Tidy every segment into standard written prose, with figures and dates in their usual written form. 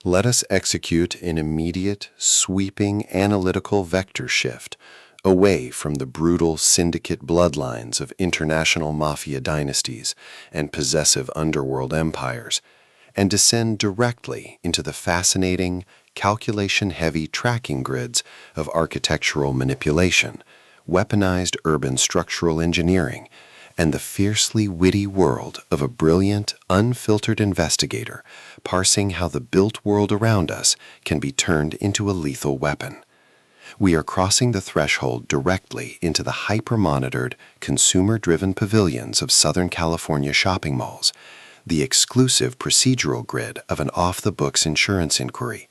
Let us execute an immediate, sweeping analytical vector shift away from the brutal syndicate bloodlines of international mafia dynasties and possessive underworld empires, and descend directly into the fascinating, calculation-heavy tracking grids of architectural manipulation, weaponized urban structural engineering, and the fiercely witty world of a brilliant, unfiltered investigator parsing how the built world around us can be turned into a lethal weapon. We are crossing the threshold directly into the hyper-monitored, consumer-driven pavilions of Southern California shopping malls, the exclusive procedural grid of an off-the-books insurance inquiry,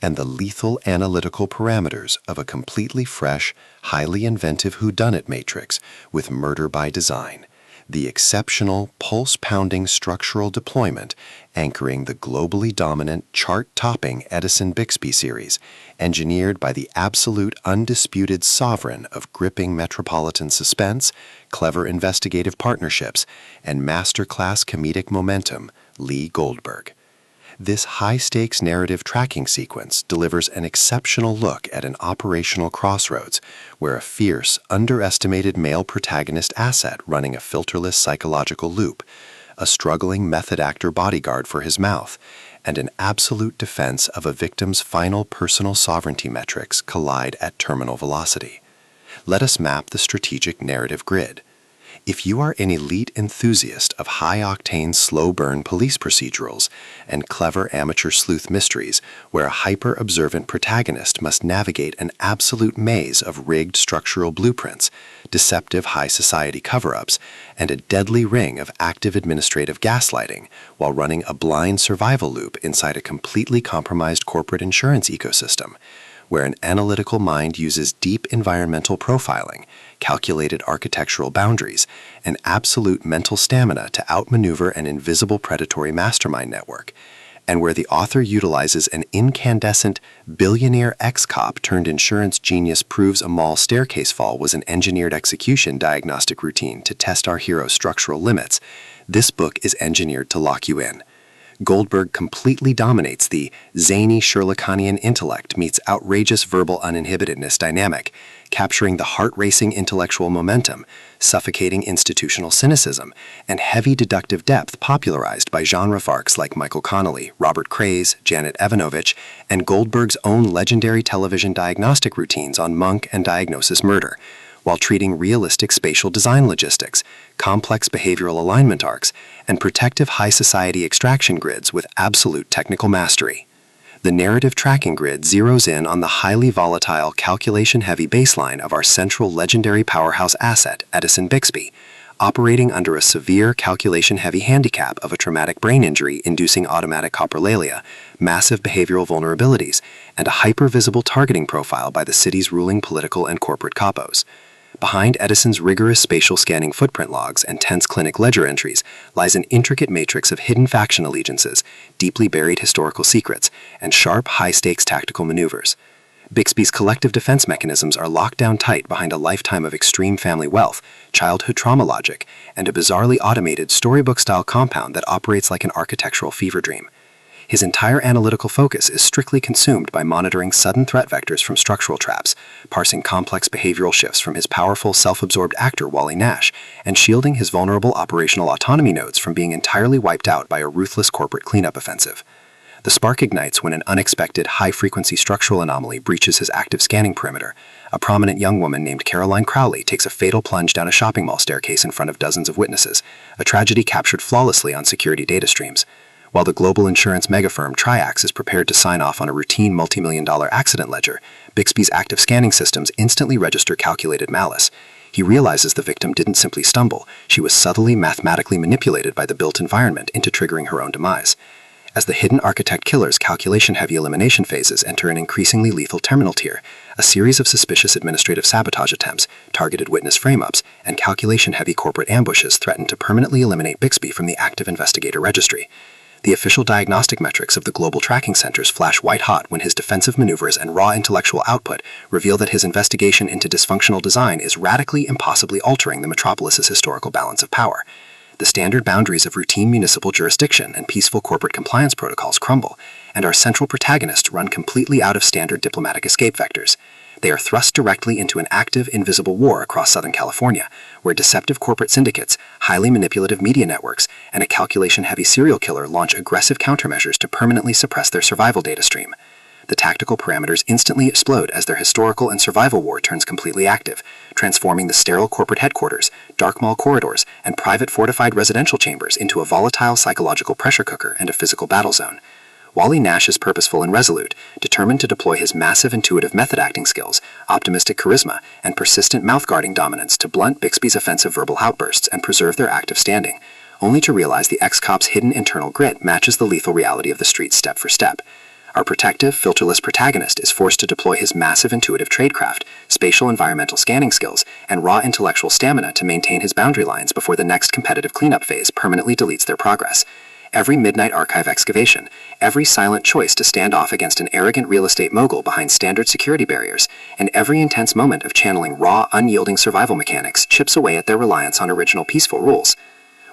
and the lethal analytical parameters of a completely fresh, highly inventive whodunit matrix with murder by design, the exceptional, pulse-pounding structural deployment anchoring the globally dominant, chart-topping Edison Bixby series, engineered by the absolute undisputed sovereign of gripping metropolitan suspense, clever investigative partnerships, and masterclass comedic momentum, Lee Goldberg. This high-stakes narrative tracking sequence delivers an exceptional look at an operational crossroads where a fierce, underestimated male protagonist asset running a filterless psychological loop, a struggling method actor bodyguard for his mouth, and an absolute defense of a victim's final personal sovereignty metrics collide at terminal velocity. Let us map the strategic narrative grid. If you are an elite enthusiast of high-octane, slow-burn police procedurals and clever amateur sleuth mysteries where a hyper-observant protagonist must navigate an absolute maze of rigged structural blueprints, deceptive high-society cover-ups, and a deadly ring of active administrative gaslighting while running a blind survival loop inside a completely compromised corporate insurance ecosystem, where an analytical mind uses deep environmental profiling, calculated architectural boundaries, and absolute mental stamina to outmaneuver an invisible predatory mastermind network, and where the author utilizes an incandescent billionaire ex-cop turned insurance genius proves a mall staircase fall was an engineered execution diagnostic routine to test our hero's structural limits, this book is engineered to lock you in. Goldberg completely dominates the zany Sherlockian intellect meets outrageous verbal uninhibitedness dynamic, capturing the heart-racing intellectual momentum, suffocating institutional cynicism, and heavy deductive depth popularized by genre farks like Michael Connelly, Robert Craze, Janet Evanovich, and Goldberg's own legendary television diagnostic routines on Monk and Diagnosis Murder, while treating realistic spatial design logistics, complex behavioral alignment arcs, and protective high society extraction grids with absolute technical mastery. The narrative tracking grid zeroes in on the highly volatile, calculation-heavy baseline of our central legendary powerhouse asset, Edison Bixby, operating under a severe calculation-heavy handicap of a traumatic brain injury inducing automatic coprolalia, massive behavioral vulnerabilities, and a hyper-visible targeting profile by the city's ruling political and corporate capos. Behind Edison's rigorous spatial scanning footprint logs and tense clinic ledger entries lies an intricate matrix of hidden faction allegiances, deeply buried historical secrets, and sharp, high-stakes tactical maneuvers. Bixby's collective defense mechanisms are locked down tight behind a lifetime of extreme family wealth, childhood trauma logic, and a bizarrely automated storybook-style compound that operates like an architectural fever dream. His entire analytical focus is strictly consumed by monitoring sudden threat vectors from structural traps, parsing complex behavioral shifts from his powerful, self-absorbed actor Wally Nash, and shielding his vulnerable operational autonomy nodes from being entirely wiped out by a ruthless corporate cleanup offensive. The spark ignites when an unexpected, high-frequency structural anomaly breaches his active scanning perimeter. A prominent young woman named Caroline Crowley takes a fatal plunge down a shopping mall staircase in front of dozens of witnesses, a tragedy captured flawlessly on security data streams. While the global insurance megafirm Triax is prepared to sign off on a routine multi-million-dollar accident ledger, Bixby's active scanning systems instantly register calculated malice. He realizes the victim didn't simply stumble, she was subtly mathematically manipulated by the built environment into triggering her own demise. As the hidden architect killer's calculation-heavy elimination phases enter an increasingly lethal terminal tier, a series of suspicious administrative sabotage attempts, targeted witness frame-ups, and calculation-heavy corporate ambushes threaten to permanently eliminate Bixby from the active investigator registry. The official diagnostic metrics of the global tracking centers flash white-hot when his defensive maneuvers and raw intellectual output reveal that his investigation into dysfunctional design is radically, impossibly altering the metropolis's historical balance of power. The standard boundaries of routine municipal jurisdiction and peaceful corporate compliance protocols crumble, and our central protagonists run completely out of standard diplomatic escape vectors. They are thrust directly into an active, invisible war across Southern California, where deceptive corporate syndicates, highly manipulative media networks, and a calculation-heavy serial killer launch aggressive countermeasures to permanently suppress their survival data stream. The tactical parameters instantly explode as their historical and survival war turns completely active, transforming the sterile corporate headquarters, dark mall corridors, and private fortified residential chambers into a volatile psychological pressure cooker and a physical battle zone. Wally Nash is purposeful and resolute, determined to deploy his massive intuitive method acting skills, optimistic charisma, and persistent mouth-guarding dominance to blunt Bixby's offensive verbal outbursts and preserve their active standing, only to realize the ex-cop's hidden internal grit matches the lethal reality of the streets step for step. Our protective, filterless protagonist is forced to deploy his massive intuitive tradecraft, spatial environmental scanning skills, and raw intellectual stamina to maintain his boundary lines before the next competitive cleanup phase permanently deletes their progress. Every midnight archive excavation, every silent choice to stand off against an arrogant real estate mogul behind standard security barriers, and every intense moment of channeling raw, unyielding survival mechanics chips away at their reliance on original peaceful rules.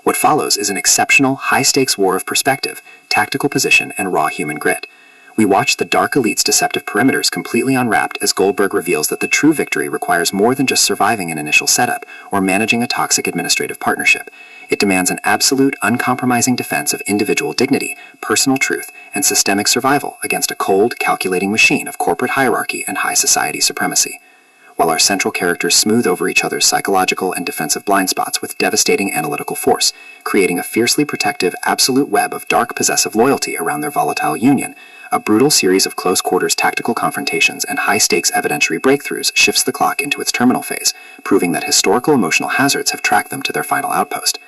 What follows is an exceptional, high-stakes war of perspective, tactical position, and raw human grit. We watch the dark elite's deceptive perimeters completely unwrapped as Goldberg reveals that the true victory requires more than just surviving an initial setup or managing a toxic administrative partnership. It demands an absolute, uncompromising defense of individual dignity, personal truth, and systemic survival against a cold, calculating machine of corporate hierarchy and high society supremacy. While our central characters smooth over each other's psychological and defensive blind spots with devastating analytical force, creating a fiercely protective, absolute web of dark, possessive loyalty around their volatile union, a brutal series of close-quarters tactical confrontations and high-stakes evidentiary breakthroughs shifts the clock into its terminal phase, proving that historical emotional hazards have tracked them to their final outpost.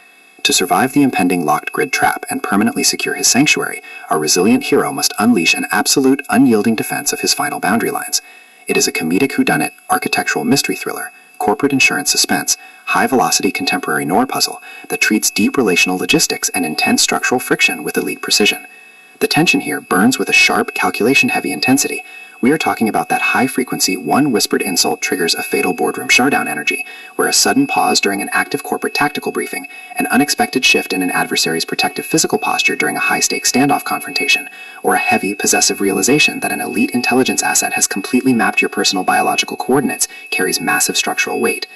To survive the impending locked grid trap and permanently secure his sanctuary, our resilient hero must unleash an absolute, unyielding defense of his final boundary lines. It is a comedic whodunit, architectural mystery thriller, corporate insurance suspense, high-velocity contemporary noir puzzle that treats deep relational logistics and intense structural friction with elite precision. The tension here burns with a sharp, calculation-heavy intensity. We are talking about that high-frequency, one whispered insult triggers a fatal boardroom showdown energy, where a sudden pause during an active corporate tactical briefing, an unexpected shift in an adversary's protective physical posture during a high-stakes standoff confrontation, or a heavy, possessive realization that an elite intelligence asset has completely mapped your personal biological coordinates carries massive structural weight.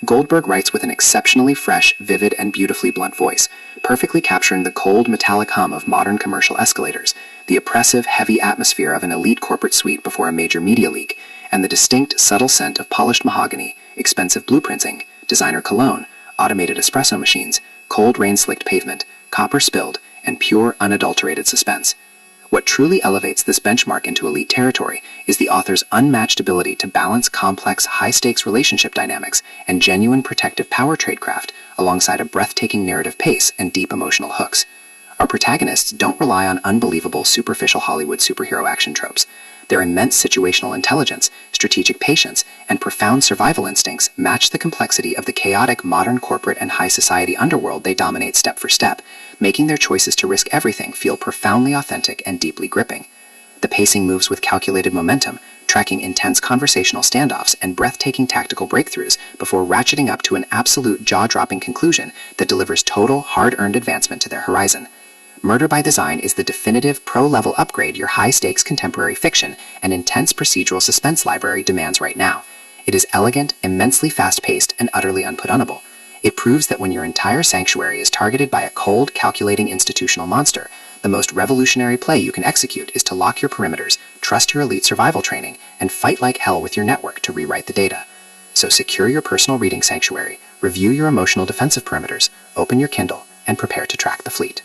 Goldberg writes with an exceptionally fresh, vivid, and beautifully blunt voice, perfectly capturing the cold, metallic hum of modern commercial escalators, the oppressive, heavy atmosphere of an elite corporate suite before a major media leak, and the distinct, subtle scent of polished mahogany, expensive blueprints ink, designer cologne, automated espresso machines, cold rain-slicked pavement, copper spilled, and pure, unadulterated suspense. What truly elevates this benchmark into elite territory is the author's unmatched ability to balance complex, high-stakes relationship dynamics and genuine protective power tradecraft alongside a breathtaking narrative pace and deep emotional hooks. Our protagonists don't rely on unbelievable, superficial Hollywood superhero action tropes. Their immense situational intelligence, strategic patience, and profound survival instincts match the complexity of the chaotic modern corporate and high society underworld they dominate step for step, making their choices to risk everything feel profoundly authentic and deeply gripping. The pacing moves with calculated momentum, tracking intense conversational standoffs and breathtaking tactical breakthroughs before ratcheting up to an absolute jaw-dropping conclusion that delivers total, hard-earned advancement to their horizon. Murder by Design is the definitive pro-level upgrade your high-stakes contemporary fiction and intense procedural suspense library demands right now. It is elegant, immensely fast-paced, and utterly unputdownable. It proves that when your entire sanctuary is targeted by a cold, calculating institutional monster, the most revolutionary play you can execute is to lock your perimeters, trust your elite survival training, and fight like hell with your network to rewrite the data. So secure your personal reading sanctuary, review your emotional defensive perimeters, open your Kindle, and prepare to track the fleet.